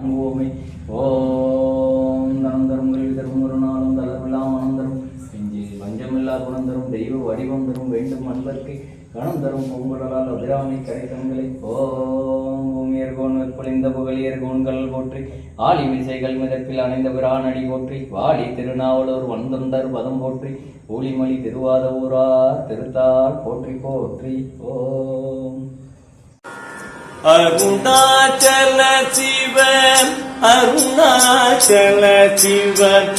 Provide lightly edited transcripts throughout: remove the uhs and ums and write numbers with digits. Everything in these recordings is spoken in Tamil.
வணங்குவோமே. ஓம் தனம் தரும் கல்வி தரும் ஒரு நாளும் தளர்வில்லாம் மனம் தரும் நெஞ்சில் வஞ்சமில்லா குணம் தரும் தெய்வ வடிவம் தரும் வேண்டும் அன்பர்க்கு கணம் தரும் பூங்குழலால் அபிராமி கரைத்தங்களை. ஓம் பூமியர்கோன் வெற்பொழிந்த புகழியர்கோன்கள் போற்றி ஆலி மிசைகள் மிதப்பில் அணைந்த பிரான் அடி போற்றி வாடி திருநாவலூர் வந்தொண்டர் பதம் போற்றி ஊழிமொழி திருவாத ஊரார் திருத்தாள் போற்றி போற்றி. ஓம் அருணாச்சல சிவன் அருணாச்சல சிவன்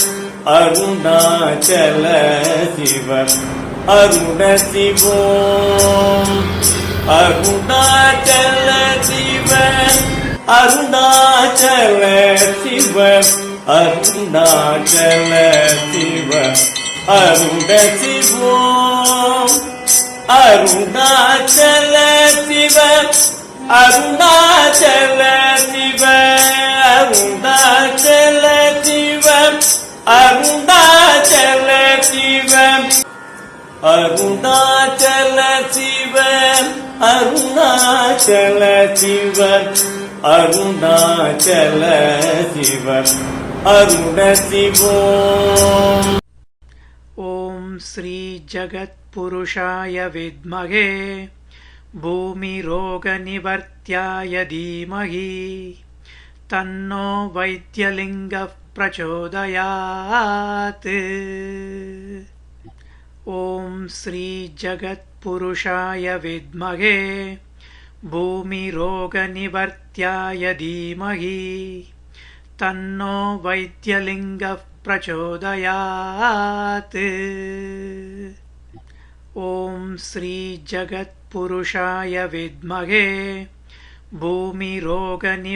அருணாச்சல சிவன் அருண சிவோம் அருணாச்சல சிவன் அருணாச்சல சிவன் அருணாச்சல சிவன் அருண சிவோம் அருணாச்சல சிவன் அருணாச்சல சிவன் அருணாச்சல சிவன் அருணாச்சல சிவன் அருணாச்சல சிவன் அருணாச்சல சிவன் அருணாச்சல சிவன் அருண சிவோம். ஓம் ஸ்ரீ ஜகத் புருஷாய வித்மகே பூமிரோகநிவர்த்யாய தீமஹி தன்னோ வைத்யலிங்கः பிரச்சோதயாத். ஓம் ஸ்ரீ ஜகத் புருஷாய வித்மகே பூமிரோகநிவர்த்யாய தீமஹி தன்னோ வைத்யலிங்கः பிரச்சோதயாத். ஓம் ஸ்ரீ ஜகத் புருஷாய வித்மகே பூமிரோகநிவர்த்யாய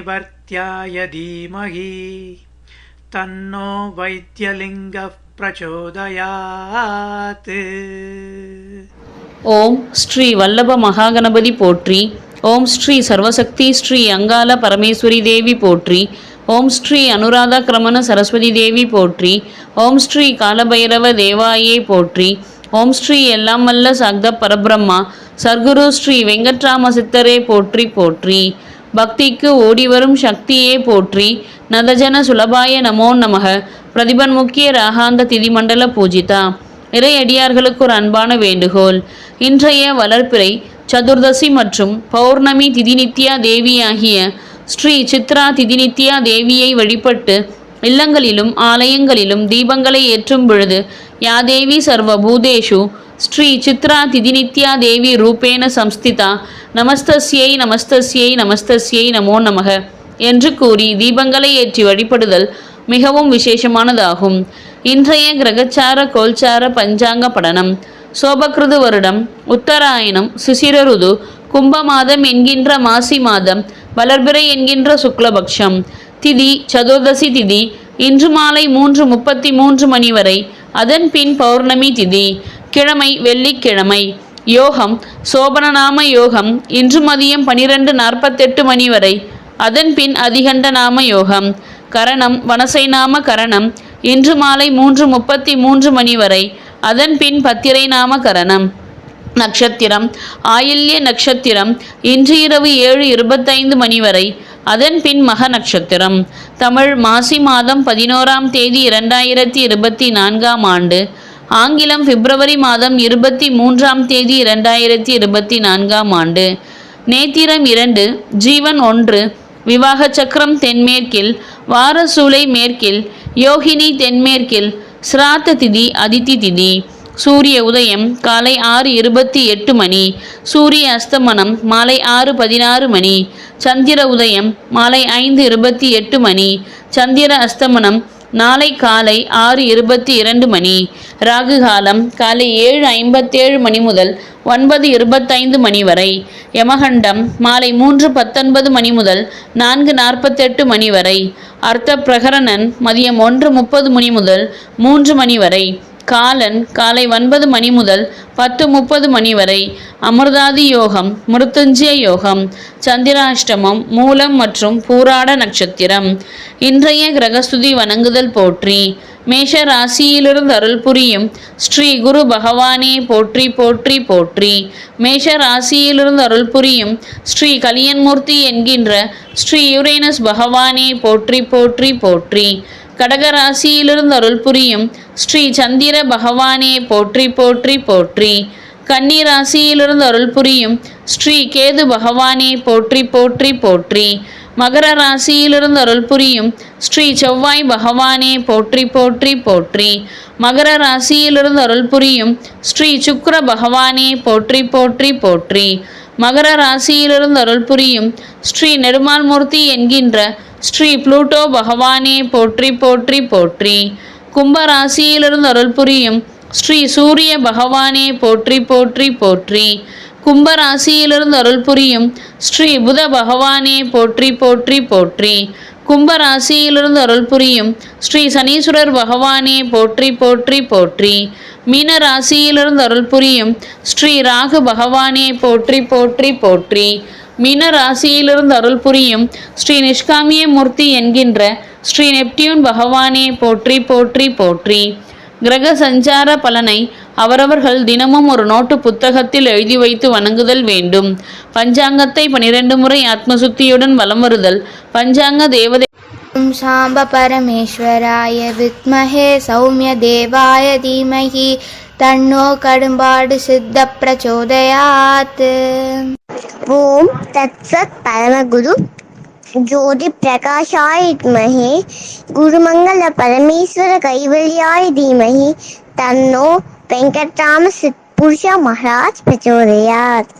தீமஹி தன்னோ வைத்யலிங்கः பிரச்சோதயாத். ஓம் ஸ்ரீ வல்லப மகாகணபதி போற்றி. ஓம் ஸ்ரீ சர்வசக்தி ஸ்ரீ அங்காள பரமேஸ்வரி தேவி போற்றி. ஓம் ஸ்ரீ அனுராதா கிரமண சரஸ்வதி தேவி போற்றி. ஓம் ஸ்ரீ காலபைரவ தேவாயே போற்றி. ஓம் ஸ்ரீ எல்லாம் வல்ல சக்த பரபிரம்மா சர்க்குரு ஸ்ரீ வெங்கட்ராம சித்தரே போற்றி போற்றி. பக்திக்கு ஓடிவரும் சக்தியே போற்றி. நதஜன சுலபாய நமோ நமக. பிரதிபன் முக்கிய ராகாந்த திதிமண்டல பூஜிதா. இறையடியார்களுக்கு ஒரு அன்பான வேண்டுகோள். இன்றைய வளர்ப்பிறை சதுர்தசி மற்றும் பௌர்ணமி திதிநித்யா தேவியாகிய ஸ்ரீ சித்ரா திதிநித்யா தேவியை வழிபட்டு இல்லங்களிலும் ஆலயங்களிலும் தீபங்களை ஏற்றும் பொழுது யாதேவி சர்வ பூதேஷு ஸ்ரீ சித்ரா திதிநித்யா தேவி ரூபேன சம்ஸ்திதா நமஸ்தஸ்யை நமஸ்தஸ்யை நமஸ்தஸ்யை நமோ நமக என்று கூறி தீபங்களை ஏற்றி வழிபடுதல் மிகவும் விசேஷமானதாகும். இன்றைய கிரகச்சார கோல்சார பஞ்சாங்க படனம். சோபகிருது வருடம் உத்தராயணம் சிசிரருது கும்ப மாதம் என்கின்ற மாசி மாதம் வளர்பிறை என்கின்ற சுக்லபக்ஷம் திதி சதுர்தசி திதி இன்று மாலை 3:33 மணி வரை. அதன் பின் பௌர்ணமி திதி. கிழமை வெள்ளிக்கிழமை. யோகம் சோபனநாம யோகம் இன்று மதியம் 12:48 மணி வரை. அதன் பின் அதிகண்ட நாம யோகம். கரணம் வனசை நாம கரணம் இன்று மாலை 3:33 மணி வரை. அதன் பின் பத்திரை நாம கரணம். நட்சத்திரம் ஆயில்ய நட்சத்திரம் இன்று இரவு 7:25 மணி வரை. அதன் பின் மக நட்சத்திரம். தமிழ் மாசி மாதம் 11ஆம் தேதி 2024ஆம் ஆண்டு. ஆங்கிலம் பிப்ரவரி மாதம் 23ஆம் தேதி 2024ஆம் ஆண்டு. நேத்திரம் 2 ஜீவன் 1 விவாக சக்கரம் தென்மேற்கில் வாரசூலை மேற்கில் யோகினி தென்மேற்கில். சிராத்த திதி அதித்தி திதி. சூரிய உதயம் காலை 6:28 மணி. சூரிய அஸ்தமனம் மாலை 6:16 மணி. சந்திர உதயம் மாலை 5:28 மணி. சந்திர அஸ்தமனம் நாளை காலை 6:22 மணி. ராகு காலம் காலை 7:57 மணி முதல் 9:25 மணி வரை. யமகண்டம் மாலை 3:19 மணி முதல் 4:48 மணி வரை. அர்த்த பிரகரணன் மதியம் 1:30 மணி முதல் 3 மணி வரை. காலன் காலை 9 மணி முதல் 10:30 மணி வரை. அமிர்தாதி யோகம் மிருத்துஞ்சய யோகம். சந்திராஷ்டமம் மூலம் மற்றும் பூராட நட்சத்திரம். இன்றைய கிரகஸ்துதி வணங்குதல் போற்றி. மேஷ ராசியிலிருந்து அருள் புரியும் ஸ்ரீ குரு பகவானே போற்றி போற்றி போற்றி. மேஷ ராசியிலிருந்து அருள் புரியும் ஸ்ரீ கலியன்மூர்த்தி என்கின்ற ஸ்ரீ யுரேனஸ் பகவானே போற்றி போற்றி போற்றி. கடக ராசியிலிருந்து அருள் புரியும் ஸ்ரீ சந்திர பகவானே போற்றி போற்றி போற்றி. கன்னி ராசியிலிருந்து அருள் புரியும் ஸ்ரீ கேது பகவானே போற்றி போற்றி போற்றி. மகர ராசியிலிருந்து அருள் புரியும் ஸ்ரீ செவ்வாய் பகவானே போற்றி போற்றி போற்றி. மகர ராசியிலிருந்து அருள் புரியும் ஸ்ரீ சுக்கிர பகவானே போற்றி போற்றி போற்றி. மகர ராசியிலிருந்து அருள் புரியும் ஸ்ரீ நெடுமால் மூர்த்தி என்கின்ற ஸ்ரீ புளூட்டோ பகவானே போற்றி போற்றி போற்றி. கும்ப ராசியிலிருந்து அருள் புரியும் ஸ்ரீ சூரிய பகவானே போற்றி போற்றி போற்றி. கும்ப ராசியிலிருந்து அருள் புரியும் ஸ்ரீ புத பகவானே போற்றி போற்றி போற்றி. கும்ப ராசியிலிருந்து அருள் புரியும் ஸ்ரீ சனீஸ்வரர் பகவானே போற்றி போற்றி போற்றி. மீன ராசியிலிருந்து அருள் புரியும் ஸ்ரீ ராகு பகவானே போற்றி போற்றி போற்றி. மீன ராசியிலிருந்து அருள் புரியும் ஸ்ரீ நிஷ்காமிய மூர்த்தி என்கின்ற ஸ்ரீ நெப்டியூன் பகவானே போற்றி போற்றி போற்றி. கிரக சஞ்சார பலனை அவரவர்கள் தினமும் ஒரு நோட்டு புத்தகத்தில் எழுதி வைத்து வணங்குதல் வேண்டும். பஞ்சாங்கத்தை 12 முறை ஆத்மசுத்தியுடன் வலம் வருதல் பஞ்சாங்க தேவதை. ஓம் சாம்ப பரமேஸ்வராய வித்மஹே சௌமிய தேவாய தீமஹி தன்னோ கடும்பாடு சித்த பிரச்சோதயாத். ஓம் தத்சத் பரமகுரு ஜோதி பிரகாஷாய வித்மஹே குருமங்கள பரமேஸ்வர கைவல்யாய தீமஹி தன்னோ வெங்கட்ராம சித்புருஷ மகாராஜ் பிரச்சோதயாத்.